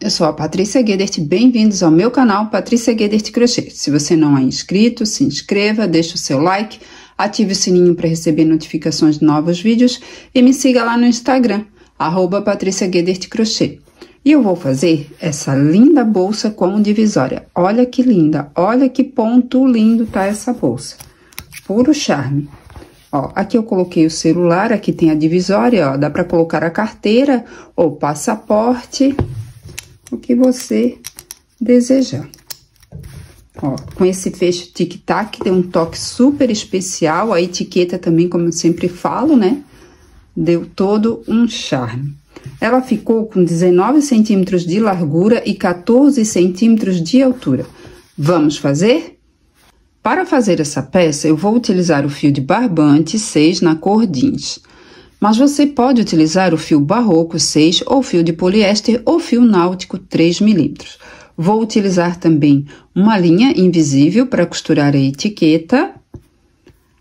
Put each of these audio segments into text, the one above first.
Eu sou a Patrícia Guedert, bem-vindos ao meu canal Patrícia Guedert Crochê. Se você não é inscrito, se inscreva, deixe o seu like, ative o sininho para receber notificações de novos vídeos e me siga lá no Instagram, @Patrícia Guedert Crochê. E eu vou fazer essa linda bolsa com divisória. Olha que linda, olha que ponto lindo tá essa bolsa. Puro charme. Ó, aqui eu coloquei o celular, aqui tem a divisória, ó, dá para colocar a carteira ou passaporte, o que você desejar. Ó, com esse fecho tic-tac, tem um toque super especial, a etiqueta também, como eu sempre falo, né? Deu todo um charme. Ela ficou com 19 centímetros de largura e 14 centímetros de altura. Vamos fazer? Para fazer essa peça, eu vou utilizar o fio de barbante 6 na cor jeans. Mas você pode utilizar o fio barroco 6 ou fio de poliéster ou fio náutico 3 milímetros. Vou utilizar também uma linha invisível para costurar a etiqueta.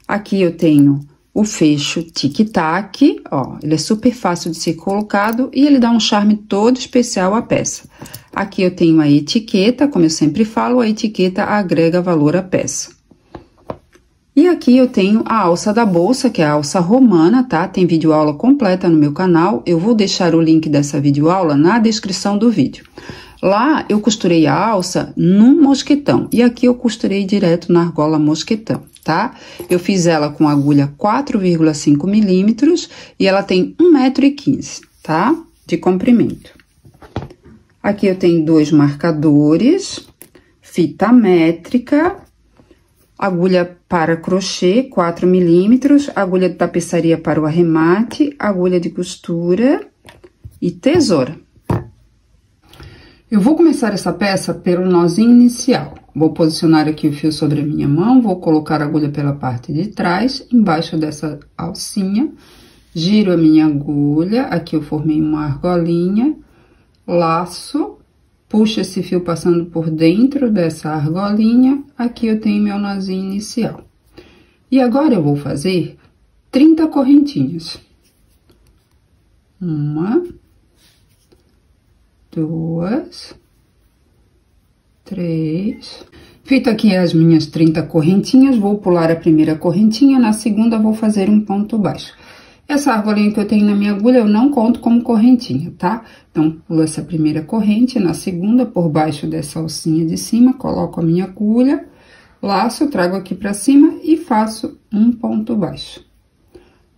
Aqui eu tenho o fecho tic-tac, ó, ele é super fácil de ser colocado e ele dá um charme todo especial à peça. Aqui eu tenho a etiqueta, como eu sempre falo, a etiqueta agrega valor à peça. E aqui eu tenho a alça da bolsa, que é a alça romana, tá? Tem videoaula completa no meu canal, eu vou deixar o link dessa videoaula na descrição do vídeo. Lá eu costurei a alça num mosquetão, e aqui eu costurei direto na argola mosquetão, tá? Eu fiz ela com agulha 4,5 milímetros e ela tem 1,15 m, tá? De comprimento. Aqui eu tenho 2 marcadores, fita métrica, agulha para crochê 4 milímetros, agulha de tapeçaria para o arremate, agulha de costura e tesoura. Eu vou começar essa peça pelo nozinho inicial. Vou posicionar aqui o fio sobre a minha mão, vou colocar a agulha pela parte de trás, embaixo dessa alcinha, giro a minha agulha, aqui eu formei uma argolinha, laço, puxo esse fio passando por dentro dessa argolinha, aqui eu tenho meu nozinho inicial. E agora eu vou fazer 30 correntinhas. 1, 2, 3. Feito aqui as minhas 30 correntinhas, vou pular a primeira correntinha, na segunda vou fazer um ponto baixo. Essa argolinha que eu tenho na minha agulha, eu não conto como correntinha, tá? Então, pulo essa primeira corrente, na segunda, por baixo dessa alcinha de cima, coloco a minha agulha, laço, trago aqui pra cima e faço um ponto baixo.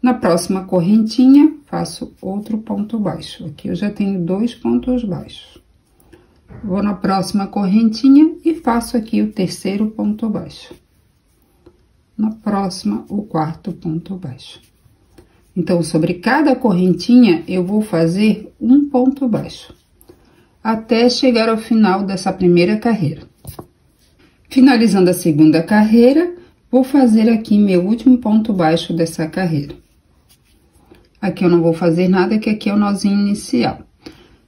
Na próxima correntinha, faço outro ponto baixo. Aqui eu já tenho 2 pontos baixos. Vou na próxima correntinha e faço aqui o terceiro ponto baixo. Na próxima, o quarto ponto baixo. Então, sobre cada correntinha, eu vou fazer um ponto baixo, até chegar ao final dessa primeira carreira. Finalizando a segunda carreira, vou fazer aqui meu último ponto baixo dessa carreira. Aqui eu não vou fazer nada, que aqui é o nozinho inicial.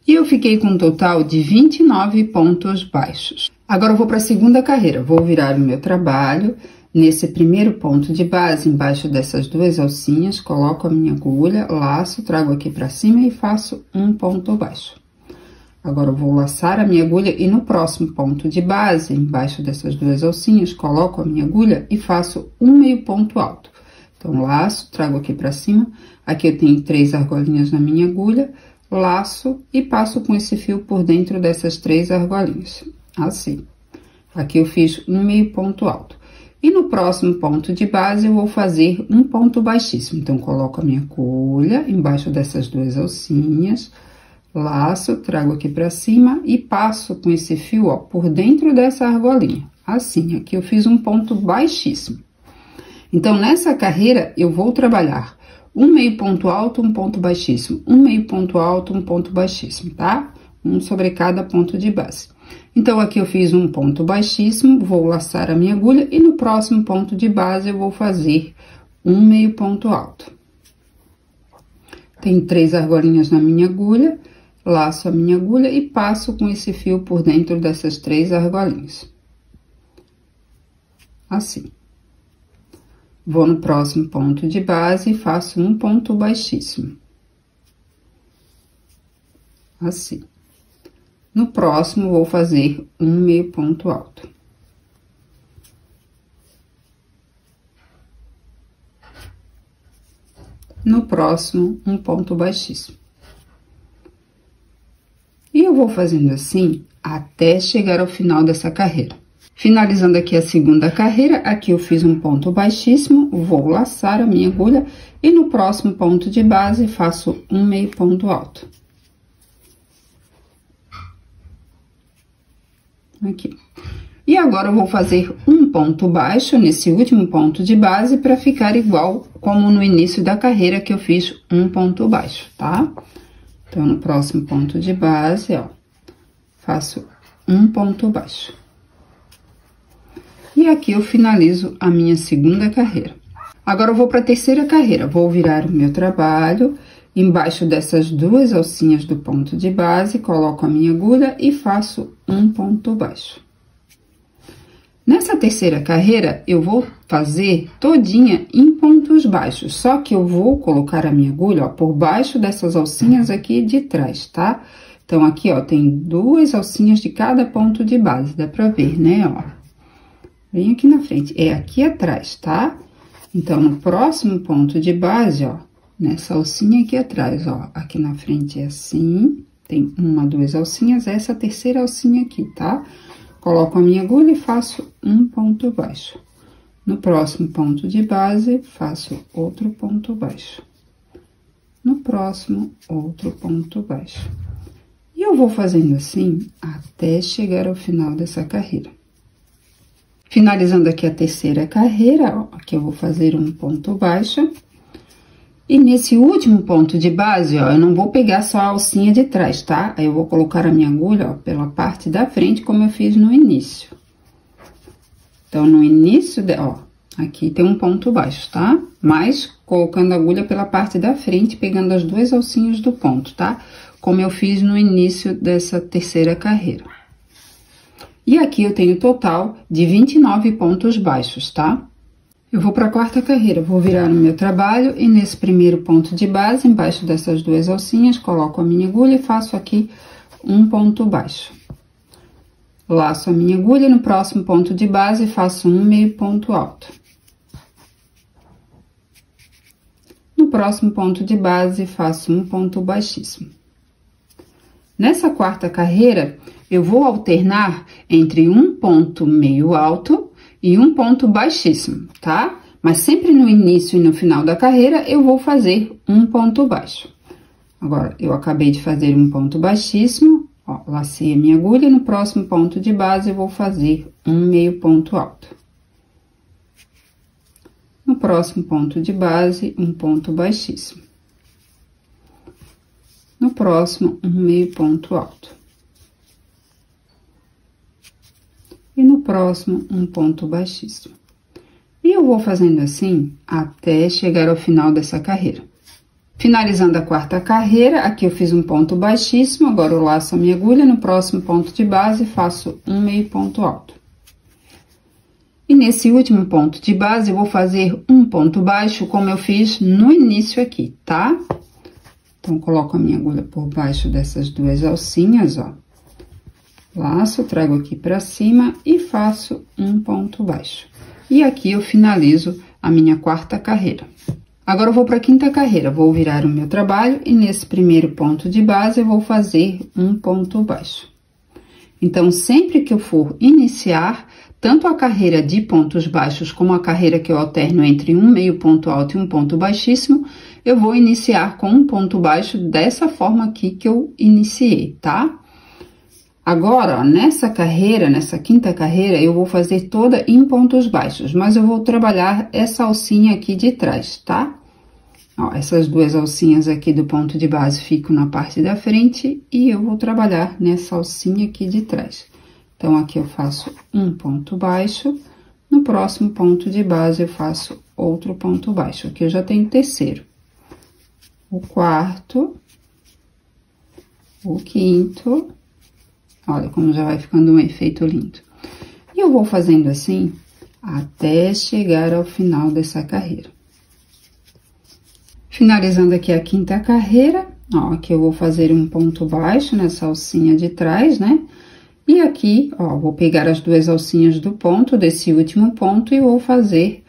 E eu fiquei com um total de 29 pontos baixos. Agora eu vou para a segunda carreira, vou virar o meu trabalho. Nesse primeiro ponto de base, embaixo dessas 2 alcinhas, coloco a minha agulha, laço, trago aqui pra cima e faço um ponto baixo. Agora, eu vou laçar a minha agulha e no próximo ponto de base, embaixo dessas 2 alcinhas, coloco a minha agulha e faço um meio ponto alto. Então, laço, trago aqui pra cima, aqui eu tenho 3 argolinhas na minha agulha, laço e passo com esse fio por dentro dessas 3 argolinhas, assim. Aqui eu fiz um meio ponto alto. E no próximo ponto de base, eu vou fazer um ponto baixíssimo. Então, coloco a minha agulha embaixo dessas 2 alcinhas, laço, trago aqui pra cima e passo com esse fio, ó, por dentro dessa argolinha. Assim, aqui eu fiz um ponto baixíssimo. Então, nessa carreira, eu vou trabalhar um meio ponto alto, um ponto baixíssimo, um meio ponto alto, um ponto baixíssimo, tá? Um sobre cada ponto de base. Então, aqui eu fiz um ponto baixíssimo, vou laçar a minha agulha e no próximo ponto de base eu vou fazer um meio ponto alto. Tem 3 argolinhas na minha agulha, laço a minha agulha e passo com esse fio por dentro dessas 3 argolinhas. Assim. Vou no próximo ponto de base e faço um ponto baixíssimo. Assim. No próximo, vou fazer um meio ponto alto. No próximo, um ponto baixíssimo. E eu vou fazendo assim até chegar ao final dessa carreira. Finalizando aqui a segunda carreira, aqui eu fiz um ponto baixíssimo, vou laçar a minha agulha e no próximo ponto de base faço um meio ponto alto. Aqui. E agora eu vou fazer um ponto baixo nesse último ponto de base para ficar igual como no início da carreira que eu fiz um ponto baixo, tá? Então, no próximo ponto de base, ó, faço um ponto baixo. E aqui eu finalizo a minha segunda carreira. Agora, eu vou para a terceira carreira. Vou virar o meu trabalho, embaixo dessas duas alcinhas do ponto de base, coloco a minha agulha e faço um ponto baixo. Nessa terceira carreira, eu vou fazer todinha em pontos baixos, só que eu vou colocar a minha agulha, ó, por baixo dessas alcinhas aqui de trás, tá? Então, aqui, ó, tem duas alcinhas de cada ponto de base, dá pra ver, né, ó. Vem aqui na frente, é aqui atrás, tá? Então, no próximo ponto de base, ó, nessa alcinha aqui atrás, ó, aqui na frente é assim, tem uma, duas alcinhas, essa terceira alcinha aqui, tá? Coloco a minha agulha e faço um ponto baixo. No próximo ponto de base, faço outro ponto baixo. No próximo, outro ponto baixo. E eu vou fazendo assim até chegar ao final dessa carreira. Finalizando aqui a terceira carreira, ó, aqui eu vou fazer um ponto baixo. E nesse último ponto de base, ó, eu não vou pegar só a alcinha de trás, tá? Aí eu vou colocar a minha agulha, ó, pela parte da frente, como eu fiz no início. Então, no início, ó, aqui tem um ponto baixo, tá? Mas colocando a agulha pela parte da frente, pegando as duas alcinhas do ponto, tá? Como eu fiz no início dessa terceira carreira. E aqui eu tenho total de 29 pontos baixos, tá? Eu vou para a quarta carreira, vou virar o meu trabalho e nesse primeiro ponto de base, embaixo dessas duas alcinhas, coloco a minha agulha e faço aqui um ponto baixo. Laço a minha agulha e no próximo ponto de base faço um meio ponto alto. No próximo ponto de base faço um ponto baixíssimo. Nessa quarta carreira, eu vou alternar entre um ponto meio alto e um ponto baixíssimo, tá? Mas sempre no início e no final da carreira, eu vou fazer um ponto baixo. Agora, eu acabei de fazer um ponto baixíssimo, ó, lacei a minha agulha e no próximo ponto de base, eu vou fazer um meio ponto alto. No próximo ponto de base, um ponto baixíssimo. No próximo, um meio ponto alto. E no próximo, um ponto baixíssimo. E eu vou fazendo assim até chegar ao final dessa carreira. Finalizando a quarta carreira, aqui eu fiz um ponto baixíssimo, agora eu laço a minha agulha, no próximo ponto de base faço um meio ponto alto. E nesse último ponto de base, eu vou fazer um ponto baixo, como eu fiz no início aqui, tá? Então, coloco a minha agulha por baixo dessas duas alcinhas, ó. Laço, trago aqui pra cima e faço um ponto baixo. E aqui eu finalizo a minha quarta carreira. Agora, eu vou pra quinta carreira, vou virar o meu trabalho e nesse primeiro ponto de base, eu vou fazer um ponto baixo. Então, sempre que eu for iniciar, tanto a carreira de pontos baixos como a carreira que eu alterno entre um meio ponto alto e um ponto baixíssimo, eu vou iniciar com um ponto baixo dessa forma aqui que eu iniciei, tá? Agora, ó, nessa carreira, nessa quinta carreira, eu vou fazer toda em pontos baixos, mas eu vou trabalhar essa alcinha aqui de trás, tá? Ó, essas duas alcinhas aqui do ponto de base ficam na parte da frente e eu vou trabalhar nessa alcinha aqui de trás. Então, aqui eu faço um ponto baixo, no próximo ponto de base eu faço outro ponto baixo. Aqui eu já tenho o terceiro, o quarto, o quinto. Olha como já vai ficando um efeito lindo. E eu vou fazendo assim até chegar ao final dessa carreira. Finalizando aqui a quinta carreira, ó, aqui eu vou fazer um ponto baixo nessa alcinha de trás, né? E aqui, ó, vou pegar as duas alcinhas do ponto, desse último ponto, e vou fazer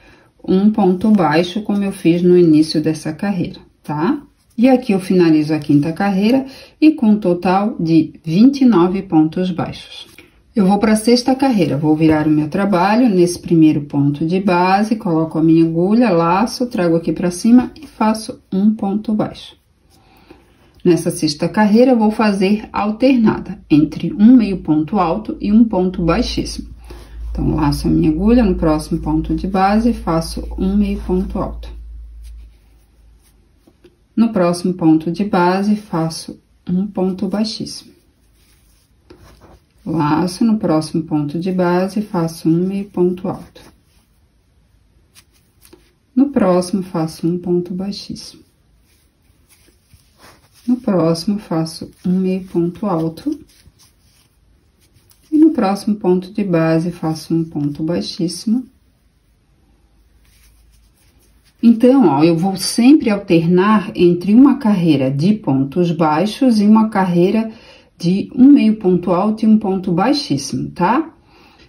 um ponto baixo, como eu fiz no início dessa carreira, tá? E aqui eu finalizo a quinta carreira e com um total de 29 pontos baixos. Eu vou para a sexta carreira, vou virar o meu trabalho nesse primeiro ponto de base, coloco a minha agulha, laço, trago aqui para cima e faço um ponto baixo. Nessa sexta carreira, eu vou fazer alternada entre um meio ponto alto e um ponto baixíssimo. Então, laço a minha agulha no próximo ponto de base e faço um meio ponto alto. No próximo ponto de base, faço um ponto baixíssimo. Laço no próximo ponto de base, faço um meio ponto alto. No próximo, faço um ponto baixíssimo. No próximo, faço um meio ponto alto. E no próximo ponto de base, faço um ponto baixíssimo. Então, ó, eu vou sempre alternar entre uma carreira de pontos baixos e uma carreira de um meio ponto alto e um ponto baixíssimo, tá?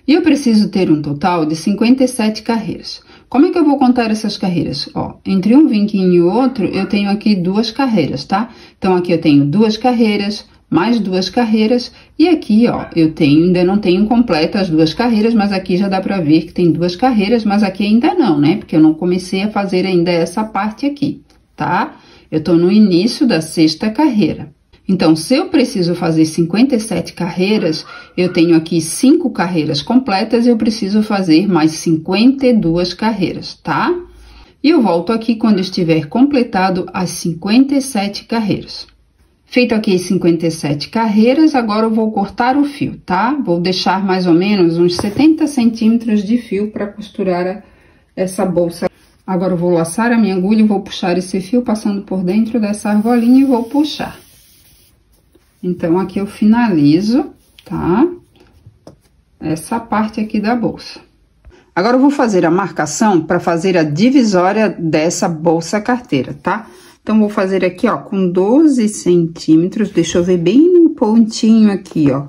E eu preciso ter um total de 57 carreiras. Como é que eu vou contar essas carreiras? Ó, entre um vinquinho e outro, eu tenho aqui duas carreiras, tá? Então, aqui eu tenho duas carreiras, mais duas carreiras, e aqui, ó, eu tenho, ainda não tenho completa as duas carreiras, mas aqui já dá pra ver que tem duas carreiras, mas aqui ainda não, né? Porque eu não comecei a fazer ainda essa parte aqui, tá? Eu tô no início da sexta carreira. Então, se eu preciso fazer 57 carreiras, eu tenho aqui 5 carreiras completas, eu preciso fazer mais 52 carreiras, tá? E eu volto aqui quando estiver completado as 57 carreiras. Feito aqui as 57 carreiras, agora eu vou cortar o fio, tá? Vou deixar mais ou menos uns 70 centímetros de fio para costurar essa bolsa. Agora eu vou laçar a minha agulha e vou puxar esse fio passando por dentro dessa argolinha e vou puxar. Então, aqui eu finalizo, tá? Essa parte aqui da bolsa. Agora, eu vou fazer a marcação para fazer a divisória dessa bolsa carteira, tá? Então, vou fazer aqui, ó, com 12 centímetros, deixa eu ver bem no pontinho aqui, ó.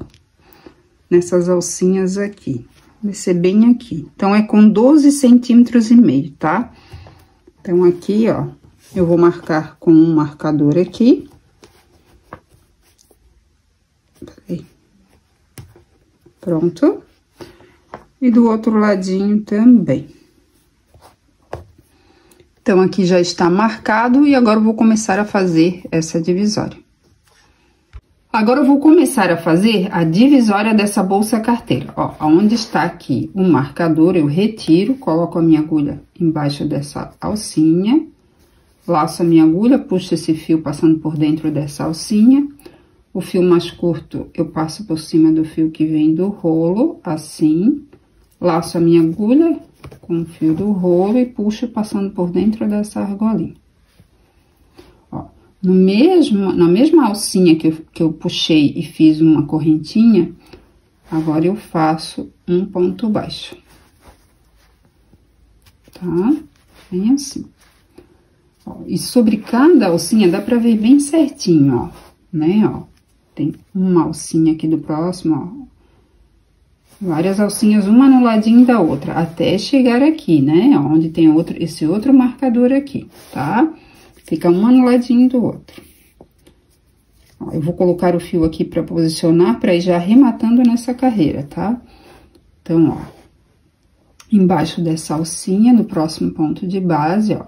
Nessas alcinhas aqui, vai ser bem aqui. Então, é com 12 centímetros e meio, tá? Então, aqui, ó, eu vou marcar com um marcador aqui. Pronto. E do outro ladinho também. Então, aqui já está marcado e agora eu vou começar a fazer essa divisória. Agora, eu vou começar a fazer a divisória dessa bolsa carteira. Ó, onde está aqui o marcador, eu retiro, coloco a minha agulha embaixo dessa alcinha, laço a minha agulha, puxo esse fio passando por dentro dessa alcinha. O fio mais curto, eu passo por cima do fio que vem do rolo, assim. Laço a minha agulha com o fio do rolo e puxo passando por dentro dessa argolinha. Ó, na mesma alcinha que eu puxei e fiz uma correntinha, agora eu faço um ponto baixo. Tá? Bem assim. Ó, e sobre cada alcinha dá pra ver bem certinho, ó, né, ó. Tem uma alcinha aqui do próximo, ó. Várias alcinhas, uma no ladinho da outra, até chegar aqui, né? Onde tem esse outro marcador aqui, tá? Fica uma no ladinho do outro. Ó, eu vou colocar o fio aqui pra posicionar, pra ir já arrematando nessa carreira, tá? Então, ó, embaixo dessa alcinha, no próximo ponto de base, ó,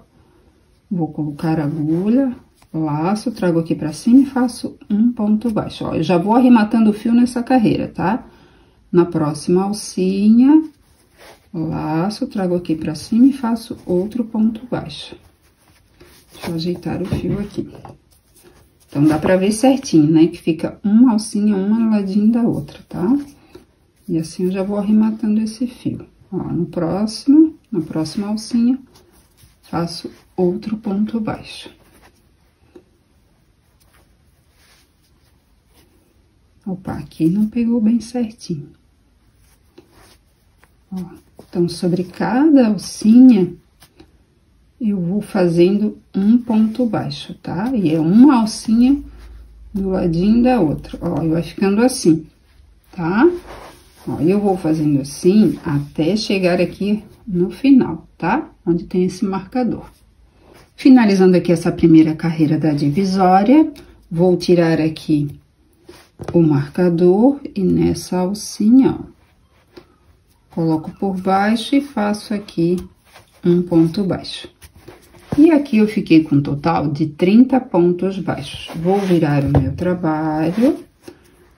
vou colocar a agulha, laço, trago aqui pra cima e faço um ponto baixo. Ó, eu já vou arrematando o fio nessa carreira, tá? Na próxima alcinha, laço, trago aqui pra cima e faço outro ponto baixo. Deixa eu ajeitar o fio aqui. Então, dá pra ver certinho, né? Que fica uma alcinha, uma no ladinho da outra, tá? E assim eu já vou arrematando esse fio. Ó, na próxima alcinha, faço outro ponto baixo. Opa, aqui não pegou bem certinho. Ó, então, sobre cada alcinha, eu vou fazendo um ponto baixo, tá? E é uma alcinha do ladinho da outra, ó, e vai ficando assim, tá? Ó, eu vou fazendo assim até chegar aqui no final, tá? Onde tem esse marcador. Finalizando aqui essa primeira carreira da divisória, vou tirar aqui o marcador e nessa alcinha, ó, coloco por baixo e faço aqui um ponto baixo. E aqui eu fiquei com um total de 30 pontos baixos. Vou virar o meu trabalho.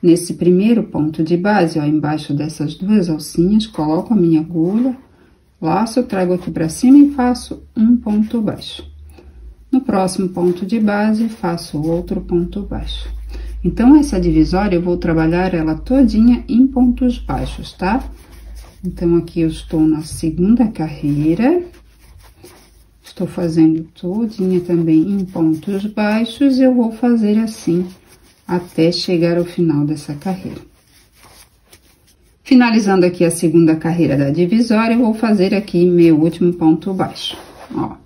Nesse primeiro ponto de base, ó, embaixo dessas duas alcinhas, coloco a minha agulha, laço, trago aqui pra cima e faço um ponto baixo. No próximo ponto de base, faço outro ponto baixo. Então, essa divisória, eu vou trabalhar ela todinha em pontos baixos, tá? Então, aqui eu estou na segunda carreira. Estou fazendo todinha também em pontos baixos, eu vou fazer assim até chegar ao final dessa carreira. Finalizando aqui a segunda carreira da divisória, eu vou fazer aqui meu último ponto baixo, ó.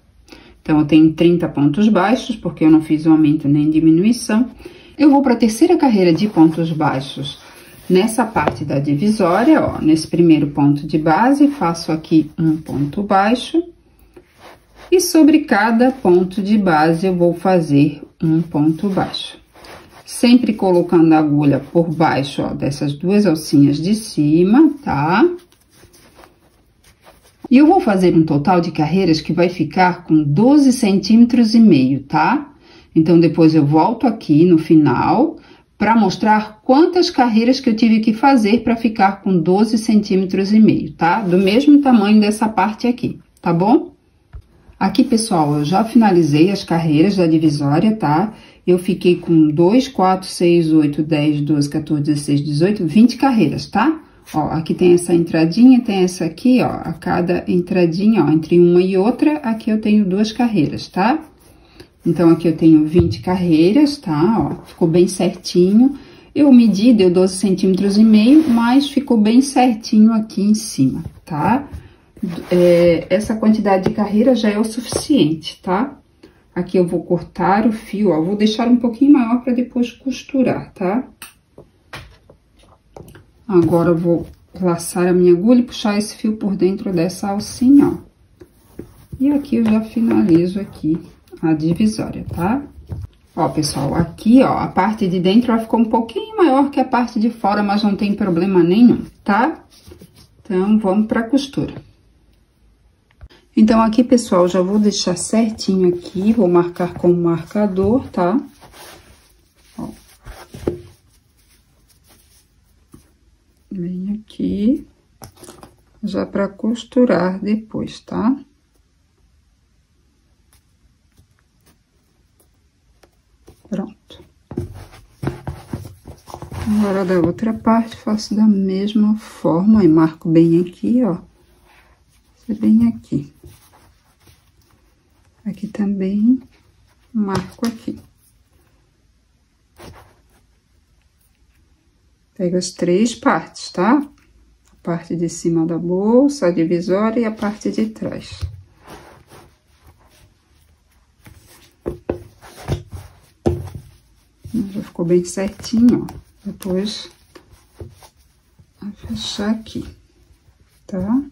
Então, eu tenho 30 pontos baixos, porque eu não fiz aumento nem diminuição. Eu vou para a terceira carreira de pontos baixos nessa parte da divisória, ó. Nesse primeiro ponto de base, faço aqui um ponto baixo. E sobre cada ponto de base, eu vou fazer um ponto baixo. Sempre colocando a agulha por baixo, ó, dessas duas alcinhas de cima, tá? E eu vou fazer um total de carreiras que vai ficar com 12 centímetros e meio, tá? Então, depois eu volto aqui no final para mostrar quantas carreiras que eu tive que fazer para ficar com 12 centímetros e meio, tá? Do mesmo tamanho dessa parte aqui, tá bom? Aqui, pessoal, eu já finalizei as carreiras da divisória, tá? Eu fiquei com 2, 4, 6, 8, 10, 12, 14, 16, 18, 20 carreiras, tá? Ó, aqui tem essa entradinha, tem essa aqui, ó, a cada entradinha, ó, entre uma e outra, aqui eu tenho 2 carreiras, tá? Então, aqui eu tenho 20 carreiras, tá? Ó, ficou bem certinho. Eu medi, deu 12 centímetros e meio, mas ficou bem certinho aqui em cima, tá? Essa quantidade de carreira já é o suficiente, tá? Aqui eu vou cortar o fio, ó, vou deixar um pouquinho maior para depois costurar, tá? Agora, eu vou laçar a minha agulha e puxar esse fio por dentro dessa alcinha, ó. E aqui eu já finalizo aqui a divisória, tá? Ó, pessoal, aqui, ó, a parte de dentro ela ficou um pouquinho maior que a parte de fora, mas não tem problema nenhum, tá? Então, vamos pra costura. Então, aqui, pessoal, já vou deixar certinho aqui, vou marcar com o marcador, tá? Ó. Bem aqui, já pra costurar depois, tá? Pronto. Agora, da outra parte, faço da mesma forma e marco bem aqui, ó. Bem aqui. Aqui também, marco aqui. Pego as 3 partes, tá? A parte de cima da bolsa, a divisória e a parte de trás. Já ficou bem certinho, ó. Depois, vou fechar aqui, tá?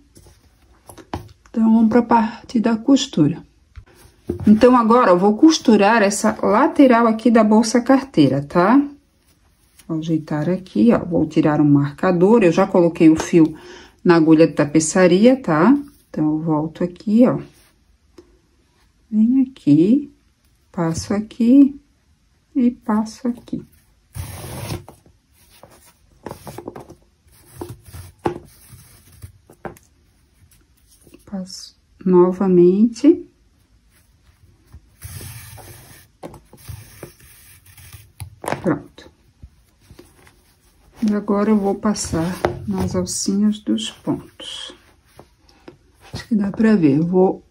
Então, vamos para a parte da costura. Então, agora, eu vou costurar essa lateral aqui da bolsa carteira, tá? Vou ajeitar aqui, ó, vou tirar um marcador, eu já coloquei o fio na agulha de tapeçaria, tá? Então, eu volto aqui, ó. Venho aqui, passo aqui e passo aqui. Passo novamente. Pronto. E agora eu vou passar nas alcinhas dos pontos. Acho que dá pra ver, eu vou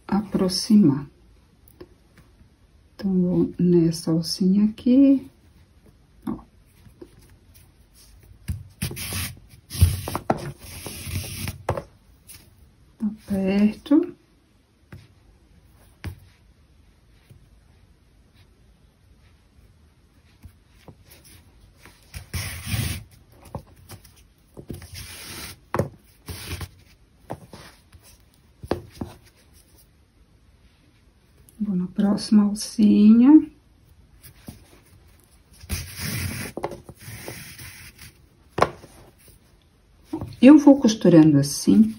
aproximar. Então, vou nessa alcinha aqui, ó. Aperto. Vou na próxima alcinha. Eu vou costurando assim,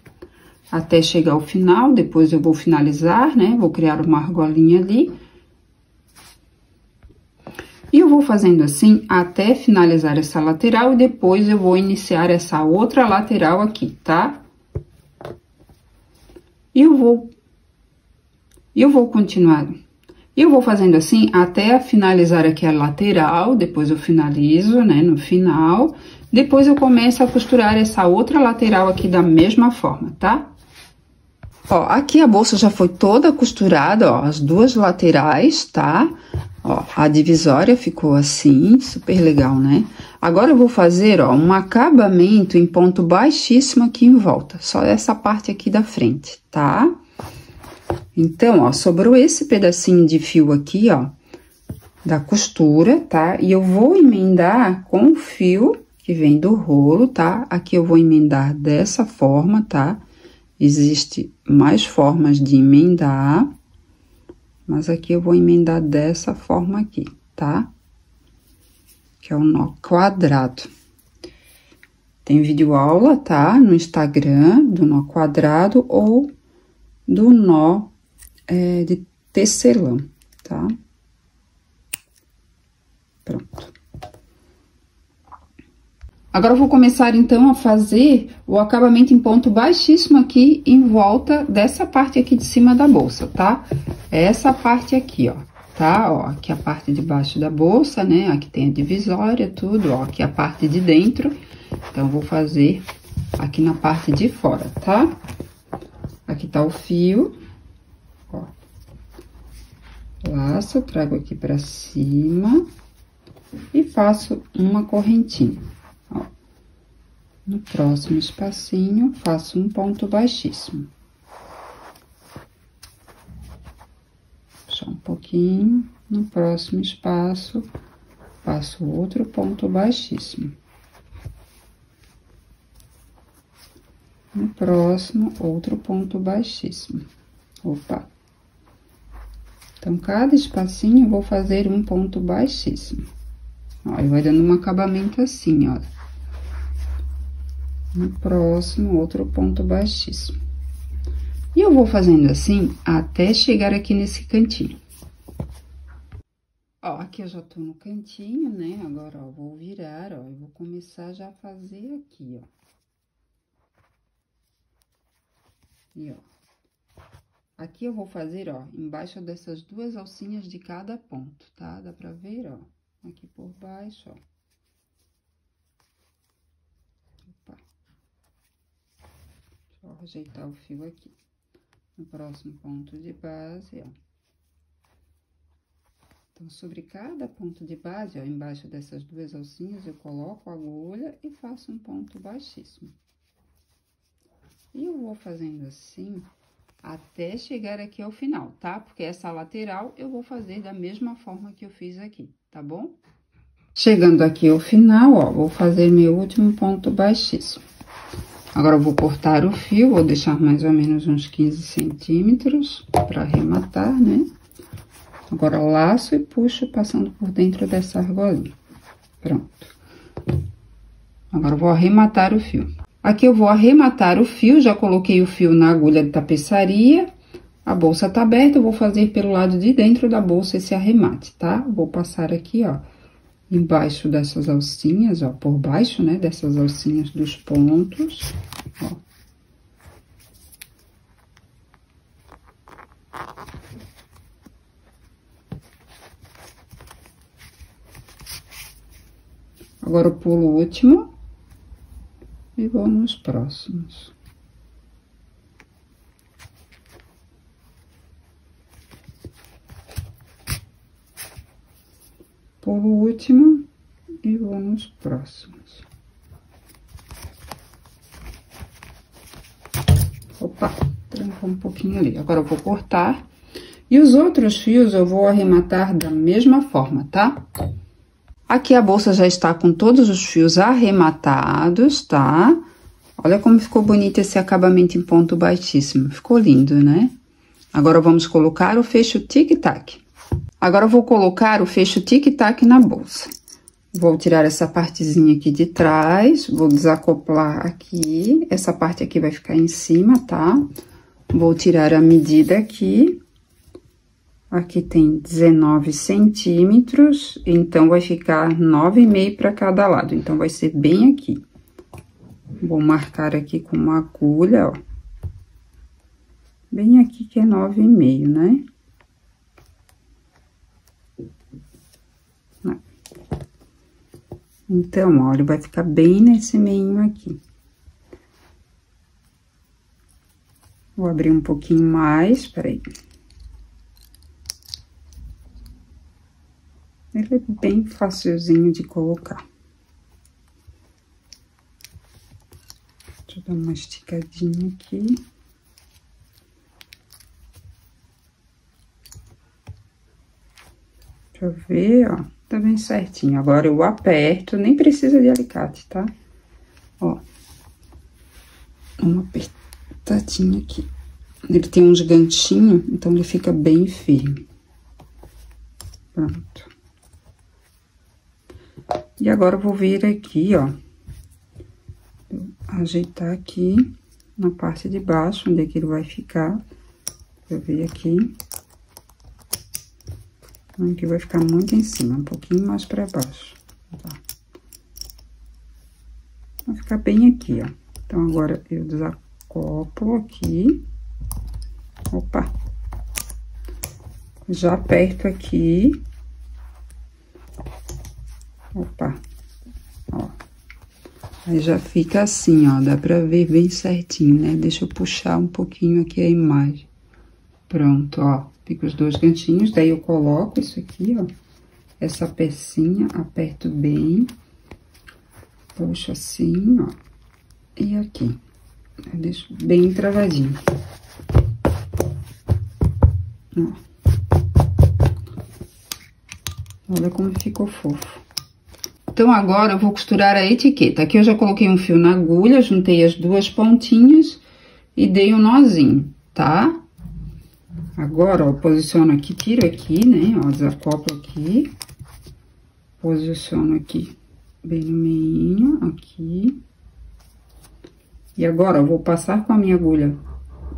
até chegar ao final, depois eu vou finalizar, né? Vou criar uma argolinha ali. E eu vou fazendo assim, até finalizar essa lateral, e depois eu vou iniciar essa outra lateral aqui, tá? E eu vou continuar. Eu vou fazendo assim, até finalizar aqui a lateral, depois eu finalizo, né, no final. Depois eu começo a costurar essa outra lateral aqui da mesma forma, tá? Ó, aqui a bolsa já foi toda costurada, ó, as duas laterais, tá? Ó, a divisória ficou assim, super legal, né? Agora eu vou fazer, ó, um acabamento em ponto baixíssimo aqui em volta, só essa parte aqui da frente, tá? Então, ó, sobrou esse pedacinho de fio aqui, ó, da costura, tá? E eu vou emendar com o fio que vem do rolo, tá? Aqui eu vou emendar dessa forma, tá? Existe mais formas de emendar, mas aqui eu vou emendar dessa forma aqui, tá? Que é o nó quadrado. Tem vídeo aula, tá? No Instagram, do nó quadrado ou do nó de tecelão, tá? Pronto. Agora, eu vou começar, então, a fazer o acabamento em ponto baixíssimo aqui em volta dessa parte aqui de cima da bolsa, tá? Essa parte aqui, ó, tá? Ó, aqui a parte de baixo da bolsa, né? Aqui tem a divisória, tudo, ó, aqui a parte de dentro. Então, eu vou fazer aqui na parte de fora, tá? Aqui tá o fio, ó. Laço, trago aqui pra cima e faço uma correntinha. Ó, no próximo espacinho, faço um ponto baixíssimo. Só um pouquinho, no próximo espaço, faço outro ponto baixíssimo. No próximo, outro ponto baixíssimo. Opa! Então, cada espacinho eu vou fazer um ponto baixíssimo. Ó, e vai dando um acabamento assim, ó. No próximo, outro ponto baixíssimo. E eu vou fazendo assim, até chegar aqui nesse cantinho. Ó, aqui eu já tô no cantinho, né? Agora, ó, vou virar, ó, e vou começar já a fazer aqui, ó. E, ó. Aqui eu vou fazer, ó, embaixo dessas duas alcinhas de cada ponto, tá? Dá pra ver, ó. Aqui por baixo, ó. Opa. Deixa eu ajeitar o fio aqui. No próximo ponto de base, ó. Então, sobre cada ponto de base, ó, embaixo dessas duas alcinhas, eu coloco a agulha e faço um ponto baixíssimo. E eu vou fazendo assim até chegar aqui ao final, tá? Porque essa lateral eu vou fazer da mesma forma que eu fiz aqui, tá bom? Chegando aqui ao final, ó, vou fazer meu último ponto baixíssimo. Agora, eu vou cortar o fio, vou deixar mais ou menos uns 15 centímetros para arrematar, né? Agora, laço e puxo passando por dentro dessa argolinha. Pronto. Agora, eu vou arrematar o fio. Aqui eu vou arrematar o fio, já coloquei o fio na agulha de tapeçaria. A bolsa tá aberta, eu vou fazer pelo lado de dentro da bolsa esse arremate, tá? Vou passar aqui, ó, embaixo dessas alcinhas, ó, por baixo, né, dessas alcinhas dos pontos, ó. Agora, eu pulo o último e vou nos próximos. Pulo o último e vou nos próximos. Opa, trancou um pouquinho ali. Agora, eu vou cortar. E os outros fios eu vou arrematar da mesma forma, tá? Aqui a bolsa já está com todos os fios arrematados, tá? Olha como ficou bonito esse acabamento em ponto baixíssimo. Ficou lindo, né? Agora, vamos colocar o fecho tic-tac. Agora, eu vou colocar o fecho tic-tac na bolsa. Vou tirar essa partezinha aqui de trás, vou desacoplar aqui. Essa parte aqui vai ficar em cima, tá? Vou tirar a medida aqui. Aqui tem 19 centímetros, então, vai ficar 9,5 para cada lado. Então, vai ser bem aqui. Vou marcar aqui com uma agulha, ó. Bem aqui que é 9,5, né? Então, ó, ele vai ficar bem nesse meio aqui. Vou abrir um pouquinho mais, peraí. Ele é bem facilzinho de colocar. Deixa eu dar uma esticadinha aqui. Deixa eu ver, ó. Tá bem certinho. Agora, eu aperto, nem precisa de alicate, tá? Ó. Uma apertadinha aqui. Ele tem uns ganchinhos, então ele fica bem firme. Pronto. E agora, eu vou vir aqui, ó. Ajeitar aqui na parte de baixo, onde é que ele vai ficar. Eu vir aqui. Aqui vai ficar muito em cima, um pouquinho mais pra baixo, tá? Vai ficar bem aqui, ó. Então, agora, eu desacoplo aqui. Opa! Já aperto aqui. Opa! Ó. Aí, já fica assim, ó, dá pra ver bem certinho, né? Deixa eu puxar um pouquinho aqui a imagem. Pronto, ó. Fica os dois ganchinhos, daí eu coloco isso aqui, ó. Essa pecinha, aperto bem. Puxo assim, ó. E aqui. Eu deixo bem travadinho. Ó. Olha como ficou fofo. Então, agora, eu vou costurar a etiqueta. Aqui eu já coloquei um fio na agulha, juntei as duas pontinhas e dei um nozinho, tá? Agora, ó, posiciono aqui, tiro aqui, né, ó, desacoplo aqui. Posiciono aqui, bem no meio, aqui. E agora, eu vou passar com a minha agulha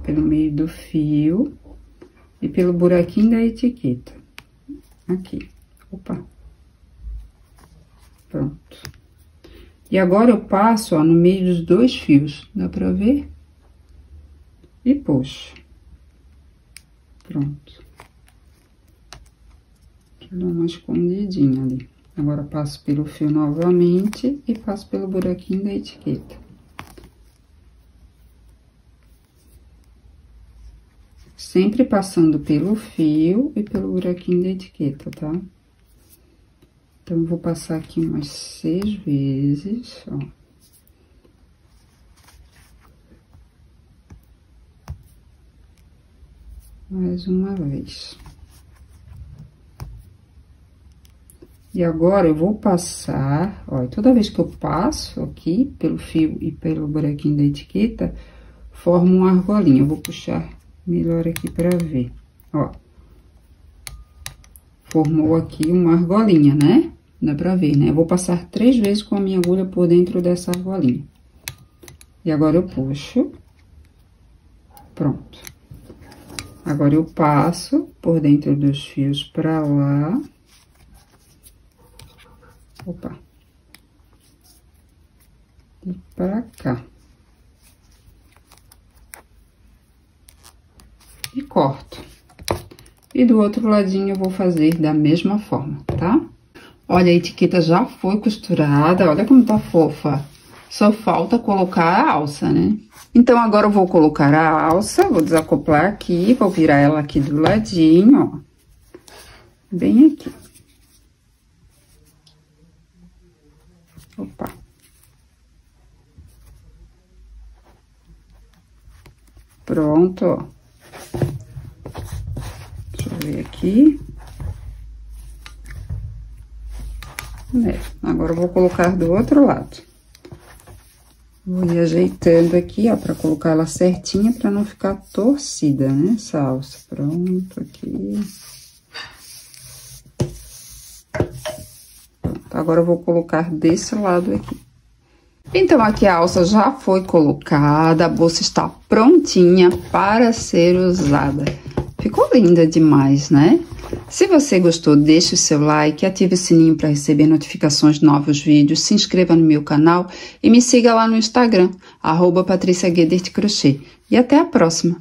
pelo meio do fio e pelo buraquinho da etiqueta. Aqui, opa. Pronto. E agora, eu passo, ó, no meio dos dois fios, dá pra ver? E puxo. Pronto. Deixa eu dar uma escondidinha ali. Agora, passo pelo fio novamente e passo pelo buraquinho da etiqueta. Sempre passando pelo fio e pelo buraquinho da etiqueta, tá? Então, eu vou passar aqui umas 6 vezes, ó. Mais uma vez. E agora, eu vou passar, ó, toda vez que eu passo aqui pelo fio e pelo buraquinho da etiqueta, forma uma argolinha. Eu vou puxar melhor aqui pra ver, ó. Formou aqui uma argolinha, né? Dá pra ver, né? Eu vou passar 3 vezes com a minha agulha por dentro dessa argolinha. E agora, eu puxo. Pronto. Agora, eu passo por dentro dos fios pra lá. Opa. E pra cá. E corto. E do outro ladinho, eu vou fazer da mesma forma, tá? Olha, a etiqueta já foi costurada, olha como tá fofa. Só falta colocar a alça, né? Então, agora eu vou colocar a alça, vou desacoplar aqui, vou virar ela aqui do ladinho, ó. Bem aqui. Opa. Pronto, ó. Deixa eu ver aqui. Agora, eu vou colocar do outro lado. Vou ir ajeitando aqui, ó, pra colocar ela certinha, pra não ficar torcida, né, essa alça. Pronto, aqui. Pronto, agora eu vou colocar desse lado aqui. Então, aqui a alça já foi colocada, a bolsa está prontinha para ser usada. Ficou linda demais, né? Se você gostou, deixe o seu like, ative o sininho para receber notificações de novos vídeos, se inscreva no meu canal e me siga lá no Instagram, @PatriciaGuedes Crochê. E até a próxima!